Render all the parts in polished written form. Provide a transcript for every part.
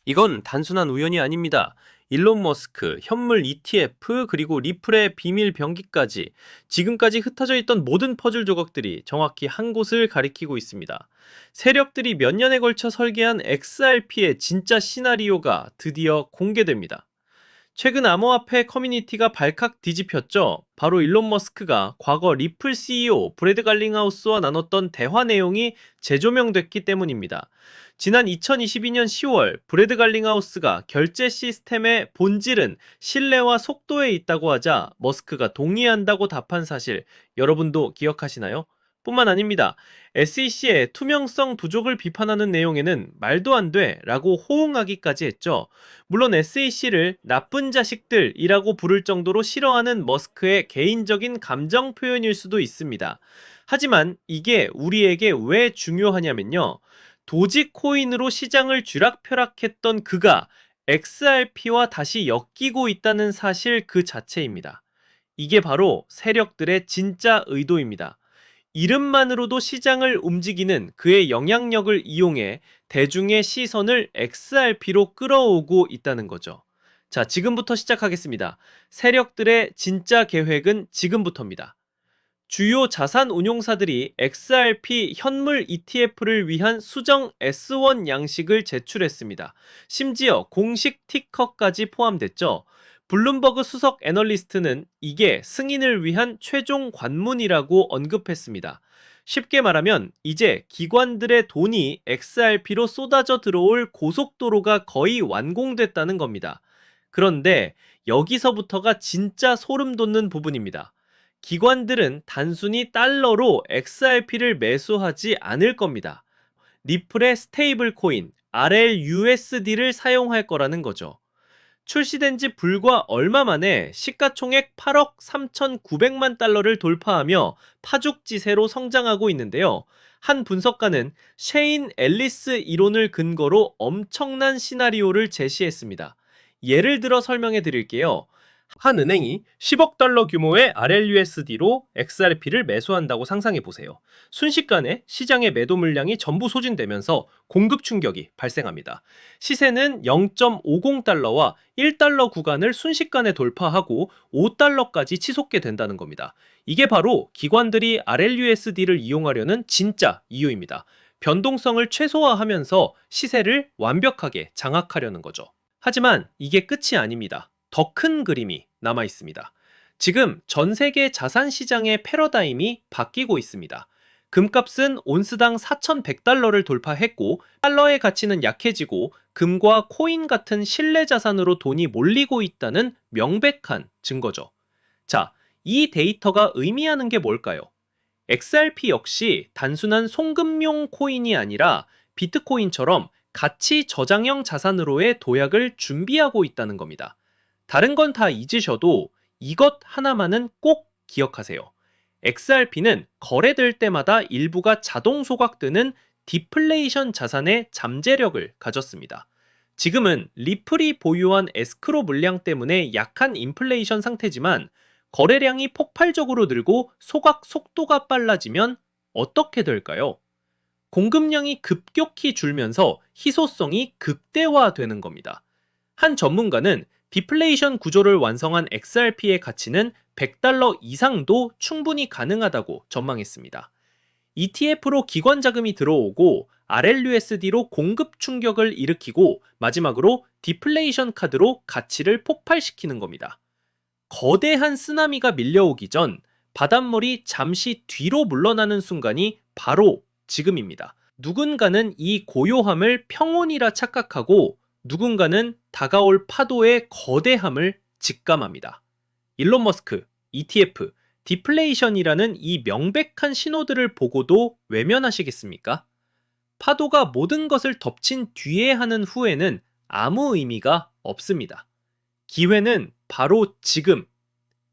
이건 단순한 우연이 아닙니다. 일론 머스크, 현물 ETF, 그리고 리플의 비밀 병기까지 지금까지 흩어져 있던 모든 퍼즐 조각들이 정확히 한 곳을 가리키고 있습니다. 세력들이 몇 년에 걸쳐 설계한 XRP의 진짜 시나리오가 드디어 공개됩니다. 최근 암호화폐 커뮤니티가 발칵 뒤집혔죠. 바로 일론 머스크가 과거 리플 CEO 브래드 갈링하우스와 나눴던 대화 내용이 재조명됐기 때문입니다. 지난 2022년 10월 브래드 갈링하우스가 결제 시스템의 본질은 신뢰와 속도에 있다고 하자 머스크가 동의한다고 답한 사실 여러분도 기억하시나요? 뿐만 아닙니다. SEC의 투명성 부족을 비판하는 내용에는 말도 안 돼 라고 호응하기까지 했죠. 물론 SEC를 나쁜 자식들이라고 부를 정도로 싫어하는 머스크의 개인적인 감정 표현일 수도 있습니다. 하지만 이게 우리에게 왜 중요하냐면요. 도지코인으로 시장을 쥐락펴락했던 그가 XRP와 다시 엮이고 있다는 사실 그 자체입니다. 이게 바로 세력들의 진짜 의도입니다. 이름만으로도 시장을 움직이는 그의 영향력을 이용해 대중의 시선을 XRP로 끌어오고 있다는 거죠. 자, 지금부터 시작하겠습니다. 세력들의 진짜 계획은 지금부터입니다. 주요 자산 운용사들이 XRP 현물 ETF를 위한 수정 S1 양식을 제출했습니다. 심지어 공식 티커까지 포함됐죠. 블룸버그 수석 애널리스트는 이게 승인을 위한 최종 관문이라고 언급했습니다. 쉽게 말하면 이제 기관들의 돈이 XRP로 쏟아져 들어올 고속도로가 거의 완공됐다는 겁니다. 그런데 여기서부터가 진짜 소름 돋는 부분입니다. 기관들은 단순히 달러로 XRP를 매수하지 않을 겁니다. 리플의 스테이블 코인 RLUSD를 사용할 거라는 거죠. 출시된 지 불과 얼마 만에 시가총액 8억 3,900만 달러를 돌파하며 파죽지세로 성장하고 있는데요. 한 분석가는 셰인 앨리스 이론을 근거로 엄청난 시나리오를 제시했습니다. 예를 들어 설명해 드릴게요. 한 은행이 10억 달러 규모의 RLUSD로 XRP를 매수한다고 상상해 보세요. 순식간에 시장의 매도 물량이 전부 소진되면서 공급 충격이 발생합니다. 시세는 0.50달러와 1달러 구간을 순식간에 돌파하고 5달러까지 치솟게 된다는 겁니다. 이게 바로 기관들이 RLUSD를 이용하려는 진짜 이유입니다. 변동성을 최소화하면서 시세를 완벽하게 장악하려는 거죠. 하지만 이게 끝이 아닙니다. 더 큰 그림이 남아 있습니다. 지금 전 세계 자산 시장의 패러다임이 바뀌고 있습니다. 금값은 온스당 4,100달러를 돌파했고 달러의 가치는 약해지고 금과 코인 같은 신뢰 자산으로 돈이 몰리고 있다는 명백한 증거죠. 자, 이 데이터가 의미하는 게 뭘까요? XRP 역시 단순한 송금용 코인이 아니라 비트코인처럼 가치 저장형 자산으로의 도약을 준비하고 있다는 겁니다. 다른 건 다 잊으셔도 이것 하나만은 꼭 기억하세요. XRP는 거래될 때마다 일부가 자동 소각되는 디플레이션 자산의 잠재력을 가졌습니다. 지금은 리플이 보유한 에스크로 물량 때문에 약한 인플레이션 상태지만 거래량이 폭발적으로 늘고 소각 속도가 빨라지면 어떻게 될까요? 공급량이 급격히 줄면서 희소성이 극대화되는 겁니다. 한 전문가는 디플레이션 구조를 완성한 XRP의 가치는 100달러 이상도 충분히 가능하다고 전망했습니다. ETF로 기관 자금이 들어오고 RLUSD로 공급 충격을 일으키고 마지막으로 디플레이션 카드로 가치를 폭발시키는 겁니다. 거대한 쓰나미가 밀려오기 전 바닷물이 잠시 뒤로 물러나는 순간이 바로 지금입니다. 누군가는 이 고요함을 평온이라 착각하고 누군가는 다가올 파도의 거대함을 직감합니다. 일론 머스크, ETF, 디플레이션이라는 이 명백한 신호들을 보고도 외면하시겠습니까? 파도가 모든 것을 덮친 뒤에 하는 후에는 아무 의미가 없습니다. 기회는 바로 지금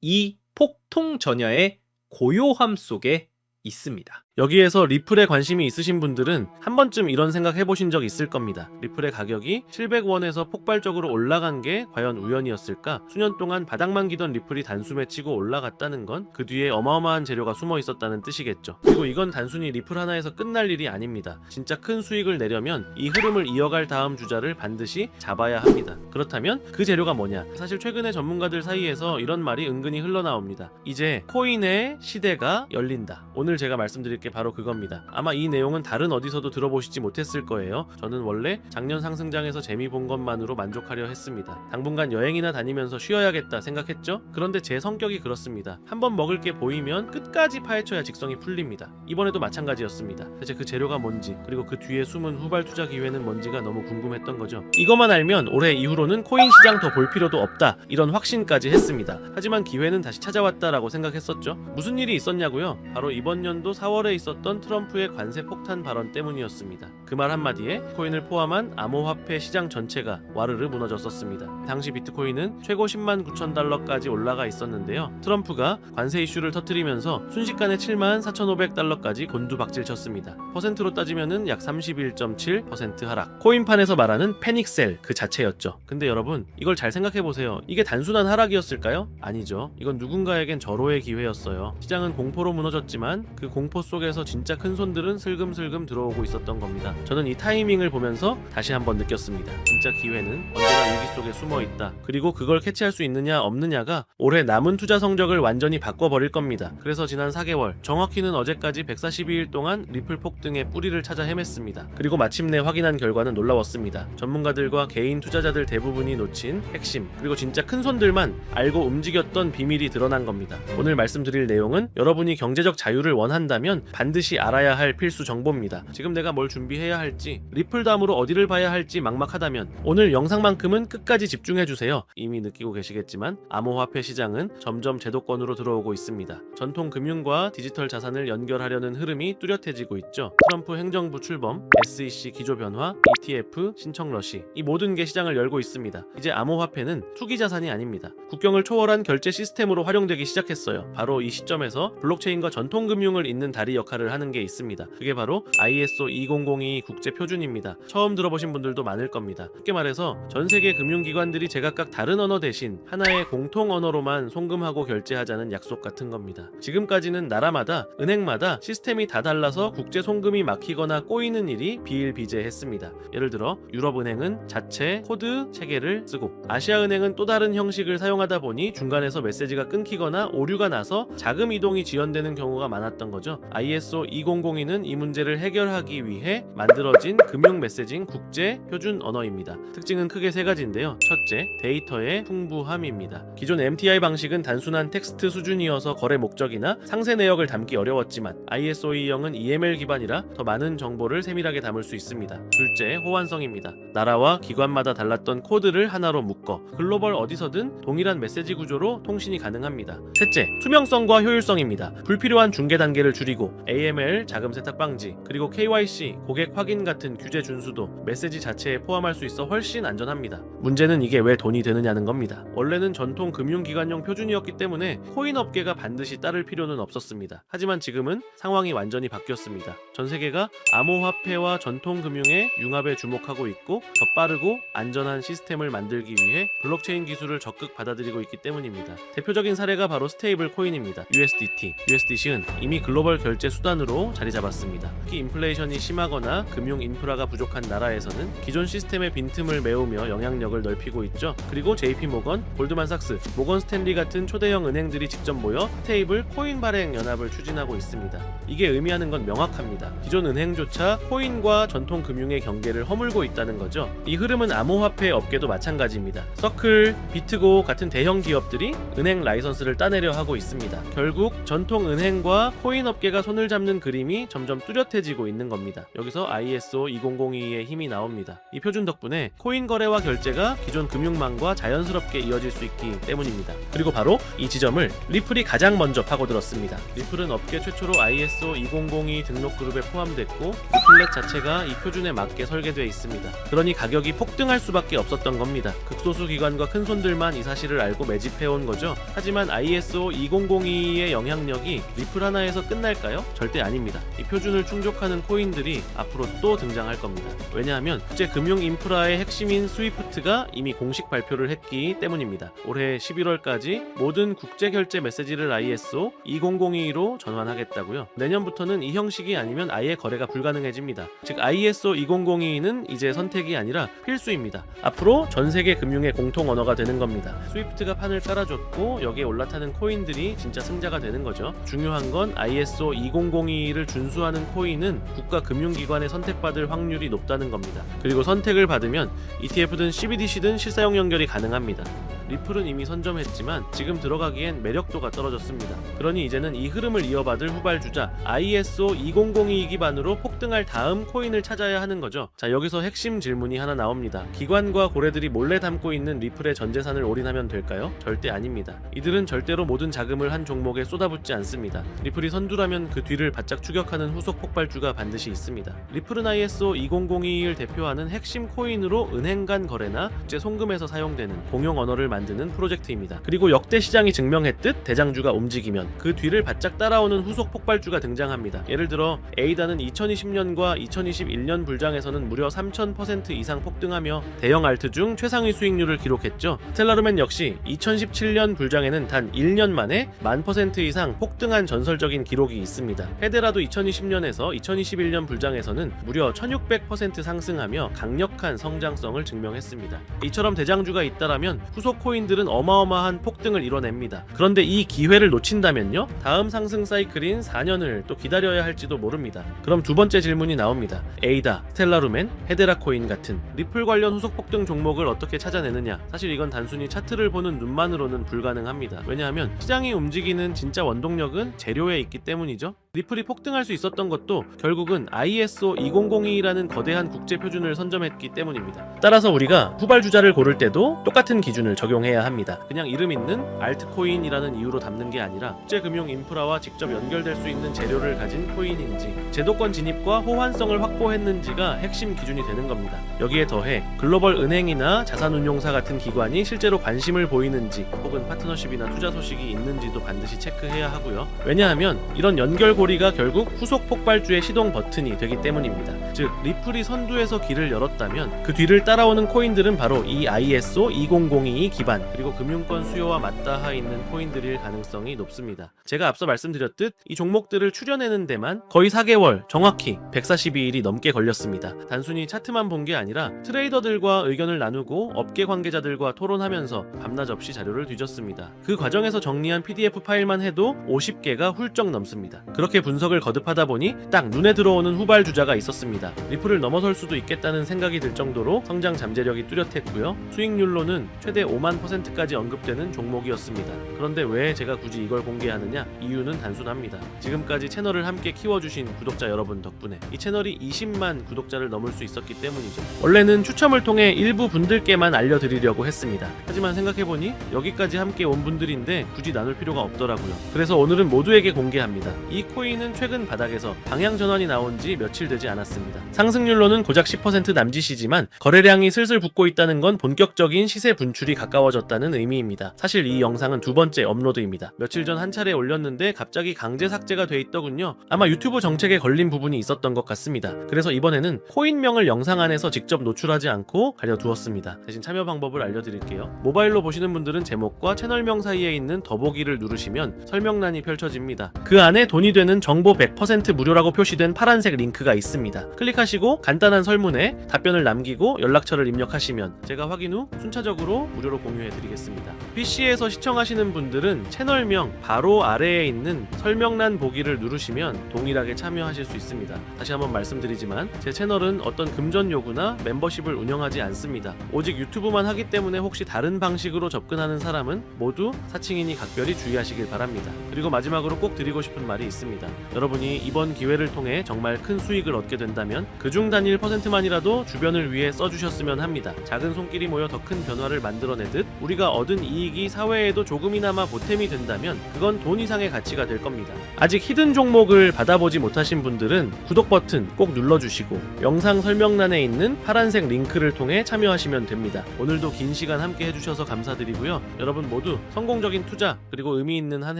이 폭통 전야의 고요함 속에 있습니다. 여기에서 리플에 관심이 있으신 분들은 한 번쯤 이런 생각 해보신 적 있을 겁니다. 리플의 가격이 700원에서 폭발적으로 올라간 게 과연 우연이었을까? 수년 동안 바닥만 기던 리플이 단숨에 치고 올라갔다는 건 그 뒤에 어마어마한 재료가 숨어 있었다는 뜻이겠죠. 그리고 이건 단순히 리플 하나에서 끝날 일이 아닙니다. 진짜 큰 수익을 내려면 이 흐름을 이어갈 다음 주자를 반드시 잡아야 합니다. 그렇다면 그 재료가 뭐냐? 사실 최근에 전문가들 사이에서 이런 말이 은근히 흘러나옵니다. 이제 코인의 시대가 열린다. 오늘 제가 말씀드릴 게 바로 그겁니다. 아마 이 내용은 다른 어디서도 들어보시지 못했을 거예요. 저는 원래 작년 상승장에서 재미 본 것만으로 만족하려 했습니다. 당분간 여행이나 다니면서 쉬어야겠다 생각했죠? 그런데 제 성격이 그렇습니다. 한번 먹을 게 보이면 끝까지 파헤쳐야 직성이 풀립니다. 이번에도 마찬가지였습니다. 대체 그 재료가 뭔지, 그리고 그 뒤에 숨은 후발 투자 기회는 뭔지가 너무 궁금했던 거죠. 이것만 알면 올해 이후로는 코인 시장 더 볼 필요도 없다, 이런 확신까지 했습니다. 하지만 기회는 다시 찾아왔다라고 생각했었죠. 무슨 일이 있었냐고요? 바로 이번 연도 4월에 있었던 트럼프의 관세 폭탄 발언 때문이었습니다. 그 말 한마디에 코인을 포함한 암호화폐 시장 전체가 와르르 무너졌었습니다. 당시 비트코인은 최고 10만 9천 달러까지 올라가 있었는데요. 트럼프가 관세 이슈를 터뜨리면서 순식간에 7만 4,500달러까지 곤두박질 쳤습니다. 퍼센트로 따지면은 약 31.7% 하락. 코인판에서 말하는 패닉셀 그 자체였죠. 근데 여러분, 이걸 잘 생각해보세요. 이게 단순한 하락이었을까요? 아니죠. 이건 누군가에겐 절호의 기회였어요. 시장은 공포로 무너졌지만 그 공포 속에서 진짜 큰 손들은 슬금슬금 들어오고 있었던 겁니다. 저는 이 타이밍을 보면서 다시 한번 느꼈습니다. 진짜 기회는 언제나 위기 속에 숨어 있다. 그리고 그걸 캐치할 수 있느냐 없느냐가 올해 남은 투자 성적을 완전히 바꿔버릴 겁니다. 그래서 지난 4개월, 정확히는 어제까지 142일 동안 리플 폭등의 뿌리를 찾아 헤맸습니다. 그리고 마침내 확인한 결과는 놀라웠습니다. 전문가들과 개인 투자자들 대부분이 놓친 핵심, 그리고 진짜 큰 손들만 알고 움직였던 비밀이 드러난 겁니다. 오늘 말씀드릴 내용은 여러분이 경제적 자유를 원한다면 반드시 알아야 할 필수 정보입니다. 지금 내가 뭘 준비해야 할지, 리플 다음으로 어디를 봐야 할지 막막하다면 오늘 영상만큼은 끝까지 집중해주세요. 이미 느끼고 계시겠지만 암호화폐 시장은 점점 제도권으로 들어오고 있습니다. 전통 금융과 디지털 자산을 연결하려는 흐름이 뚜렷해지고 있죠. 트럼프 행정부 출범, SEC 기조 변화, ETF 신청 러시, 이 모든 게 시장을 열고 있습니다. 이제 암호화폐는 투기 자산이 아닙니다. 국경을 초월한 결제 시스템으로 활용되기 시작했어요. 바로 이 시점에서 블록체인과 전통 금융을 잇는 다리 역할을 하는 게 있습니다. 그게 바로 ISO 2002 국제 표준입니다. 처음 들어보신 분들도 많을 겁니다. 쉽게 말해서 전 세계 금융기관들이 제각각 다른 언어 대신 하나의 공통 언어로만 송금하고 결제하자는 약속 같은 겁니다. 지금까지는 나라마다, 은행마다 시스템이 다 달라서 국제 송금이 막히거나 꼬이는 일이 비일비재했습니다. 예를 들어 유럽은행은 자체 코드 체계를 쓰고, 아시아은행은 또 다른 형식을 사용하다 보니 중간에서 메시지가 끊기거나 오류가 나서 자금 이동이 지연되는 경우가 많았던 거죠. ISO 2002는 이 문제를 해결하기 위해 만들어진 금융 메시징 국제 표준 언어입니다. 특징은 크게 세 가지인데요. 첫째, 데이터의 풍부함입니다. 기존 MTI 방식은 단순한 텍스트 수준이어서 거래 목적이나 상세 내역을 담기 어려웠지만 ISO 2.0은 EML 기반이라 더 많은 정보를 세밀하게 담을 수 있습니다. 둘째, 호환성입니다. 나라와 기관마다 달랐던 코드를 하나로 묶어 글로벌 어디서든 동일한 메시지 구조로 통신이 가능합니다. 셋째, 투명성과 효율성입니다. 불필요한 중개 단계를 줄이고 AML 자금 세탁 방지, 그리고 KYC 고객 확인 같은 규제 준수도 메시지 자체에 포함할 수 있어 훨씬 안전합니다. 문제는 이게 왜 돈이 되느냐는 겁니다. 원래는 전통 금융기관용 표준이었기 때문에 코인 업계가 반드시 따를 필요는 없었습니다. 하지만 지금은 상황이 완전히 바뀌었습니다. 전 세계가 암호화폐와 전통 금융의 융합에 주목하고 있고 더 빠르고 안전한 시스템을 만들기 위해 블록체인 기술을 적극 받아들이고 있기 때문입니다. 대표적인 사례가 바로 스테이블 코인입니다. USDT, USDC은 이미 글로벌 결제 수단으로 자리 잡았습니다. 특히 인플레이션이 심하거나 금융 인프라가 부족한 나라에서는 기존 시스템의 빈틈을 메우며 영향력을 넓히고 있죠. 그리고 JP모건, 골드만삭스, 모건 스탠리 같은 초대형 은행들이 직접 모여 스테이블 코인 발행 연합을 추진하고 있습니다. 이게 의미하는 건 명확합니다. 기존 은행조차 코인과 전통 금융의 경계를 허물고 있다는 거죠. 이 흐름은 암호화폐 업계도 마찬가지입니다. 서클, 비트고 같은 대형 기업들이 은행 라이선스를 따내려 하고 있습니다. 결국 전통 은행과 코인 업계가 손을 잡는 그림이 점점 뚜렷해지고 있는 겁니다. 여기서 ISO 2002의 힘이 나옵니다. 이 표준 덕분에 코인 거래와 결제가 기존 금융망과 자연스럽게 이어질 수 있기 때문입니다. 그리고 바로 이 지점을 리플이 가장 먼저 파고들었습니다. 리플은 업계 최초로 ISO 2002 등록 그룹에 포함됐고 리플렛 자체가 이 표준에 맞게 설계되어 있습니다. 그러니 가격이 폭등할 수밖에 없었던 겁니다. 극소수 기관과 큰 손들만 이 사실을 알고 매집해온 거죠. 하지만 ISO 2002의 영향력이 리플 하나에서 끝날까요? 절대 아닙니다. 이 표준을 충족하는 코인들이 앞으로 또 등장할 겁니다. 왜냐하면 국제 금융 인프라의 핵심인 스위프트가 이미 공식 발표를 했기 때문입니다. 올해 11월까지 모든 국제 결제 메시지를 ISO 20022로 전환하겠다고요. 내년부터는 이 형식이 아니면 아예 거래가 불가능해집니다. 즉 ISO 20022는 이제 선택이 아니라 필수입니다. 앞으로 전 세계 금융의 공통 언어가 되는 겁니다. 스위프트가 판을 깔아줬고 여기에 올라타는 코인들이 진짜 승자가 되는 거죠. 중요한 건 ISO 20022를 준수하는 코인은 국가 금융기관에 선택받을 확률이 높다는 겁니다. 그리고 선택을 받으면 ETF든 CBDC든 실사용 연결이 가능합니다. 리플은 이미 선점했지만 지금 들어가기엔 매력도가 떨어졌습니다. 그러니 이제는 이 흐름을 이어받을 후발주자 ISO 2002 기반으로 폭등할 다음 코인을 찾아야 하는 거죠. 자, 여기서 핵심 질문이 하나 나옵니다. 기관과 고래들이 몰래 담고 있는 리플의 전 재산을 올인하면 될까요? 절대 아닙니다. 이들은 절대로 모든 자금을 한 종목에 쏟아붓지 않습니다. 리플이 선두라면 그 뒤를 바짝 추격하는 후속 폭발주가 반드시 있습니다. 리플은 ISO 2002를 대표하는 핵심 코인으로 은행 간 거래나 국제 송금에서 사용되는 공용 언어를 만드는 프로젝트입니다. 그리고 역대 시장이 증명했듯 대장주가 움직이면 그 뒤를 바짝 따라오는 후속 폭발주가 등장합니다. 예를 들어 에이다는 2020년과 2021년 불장에서는 무려 3000% 이상 폭등하며 대형 알트 중 최상위 수익률을 기록했죠. 스텔라루멘 역시 2017년 불장에는 단 1년 만에 1000% 이상 폭등한 전설적인 기록이 있습니다. 헤데라도 2020년에서 2021년 불장에서는 무려 1600% 상승하며 강력한 성장성을 증명했습니다. 이처럼 대장주가 있다라면 후속 코인들은 어마어마한 폭등을 이뤄냅니다. 그런데 이 기회를 놓친다면요? 다음 상승 사이클인 4년을 또 기다려야 할지도 모릅니다. 그럼 두 번째 질문이 나옵니다. 에이다, 스텔라루멘, 헤데라 코인 같은 리플 관련 후속 폭등 종목을 어떻게 찾아내느냐? 사실 이건 단순히 차트를 보는 눈만으로는 불가능합니다. 왜냐하면 시장이 움직이는 진짜 원동력은 재료에 있기 때문이죠. 리플이 폭등할 수 있었던 것도 결국은 ISO 2002라는 거대한 국제 표준을 선점했기 때문입니다. 따라서 우리가 후발주자를 고를 때도 똑같은 기준을 적용해야 합니다. 그냥 이름 있는 알트코인이라는 이유로 담는 게 아니라 국제 금융 인프라와 직접 연결될 수 있는 재료를 가진 코인인지, 제도권 진입과 호환성을 확보했는지가 핵심 기준이 되는 겁니다. 여기에 더해 글로벌 은행이나 자산운용사 같은 기관이 실제로 관심을 보이는지 혹은 파트너십이나 투자 소식이 있는지도 반드시 체크해야 하고요. 왜냐하면 이런 연결고리가 결국 후속 폭발주의 시동 버튼이 되기 때문입니다. 즉 리플이 선두에서 길을 열었다면 그 뒤를 따라오는 코인들은 바로 이 ISO 2002 기반 그리고 금융권 수요와 맞닿아 있는 코인들일 가능성이 높습니다. 제가 앞서 말씀드렸듯 이 종목들을 추려내는 데만 거의 4개월, 정확히 142일이 넘게 걸렸습니다. 단순히 차트만 본 게 아니라 트레이더들과 의견을 나누고 업계 관계자들과 토론하면서 밤낮 없이 자료를 뒤졌습니다. 그 과정에서 정리한 PDF 파일만 해도 50개가 훌쩍 넘습니다. 그렇게 분석을 거듭하다 보니 딱 눈에 들어오는 후발주자가 있었습니다. 리플을 넘어설 수도 있겠다는 생각이 들 정도로 성장 잠재력이 뚜렷했고요. 수익률로는 최대 5만%까지 언급되는 종목이었습니다. 그런데 왜 제가 굳이 이걸 공개하느냐? 이유는 단순합니다. 지금까지 채널을 함께 키워주신 구독자 여러분 덕분에 이 채널이 20만 구독자를 넘을 수 있었기 때문이죠. 원래는 추첨을 통해 일부 분들께만 알려드리려고 했습니다. 하지만 생각해보니 여기까지 함께 온 분들인데 굳이 나눌 필요가 없더라고요. 그래서 오늘은 모두에게 공개합니다. 이 코인은 최근 바닥에서 방향 전환이 나온 지 며칠 되지 않았습니다. 상승률로는 고작 10% 남짓이지만 거래량이 슬슬 붙고 있다는 건 본격적인 시세 분출이 가까워졌다는 의미입니다. 사실 이 영상은 두 번째 업로드입니다. 며칠 전 한 차례 올렸는데 갑자기 강제 삭제가 돼 있더군요. 아마 유튜브 정책에 걸린 부분이 있었던 것 같습니다. 그래서 이번에는 코인명을 영상 안에서 직접 노출하지 않고 가려두었습니다. 대신 참여 방법을 알려드릴게요. 모바일로 보시는 분들은 제목과 채널명 사이에 있는 더보기를 누르시면 설명란이 펼쳐집니다. 그 안에 돈이 되는 정보 100% 무료라고 표시된 파란색 링크가 있습니다. 클릭하시고 간단한 설문에 답변을 남기고 연락처를 입력하시면 제가 확인 후 순차적으로 무료로 공유해드리겠습니다. PC에서 시청하시는 분들은 채널명 바로 아래에 있는 설명란 보기를 누르시면 동일하게 참여하실 수 있습니다. 다시 한번 말씀드리지만 제 채널은 어떤 금전 요구나 멤버십을 운영하지 않습니다. 오직 유튜브만 하기 때문에 혹시 다른 방식으로 접근하는 사람은 모두 사칭이니 각별히 주의하시길 바랍니다. 그리고 마지막으로 꼭 드리고 싶은 말이 있습니다. 여러분이 이번 기회를 통해 정말 큰 수익을 얻게 된다면 그중 단 1%만이라도 주변을 위해 써주셨으면 합니다. 작은 손길이 모여 더 큰 변화를 만들어내듯 우리가 얻은 이익이 사회에도 조금이나마 보탬이 된다면 그건 돈 이상의 가치가 될 겁니다. 아직 히든 종목을 받아보지 못하신 분들은 구독 버튼 꼭 눌러주시고 영상 설명란에 있는 파란색 링크를 통해 참여하시면 됩니다. 오늘도 긴 시간 함께 해주셔서 감사드리고요. 여러분 모두 성공적인 투자 그리고 의미 있는 한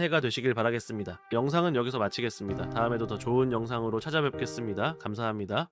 해가 되시길 바라겠습니다. 영상은 여기서 마치겠습니다. 마치겠습니다. 다음에도 더 좋은 영상으로 찾아뵙겠습니다. 감사합니다.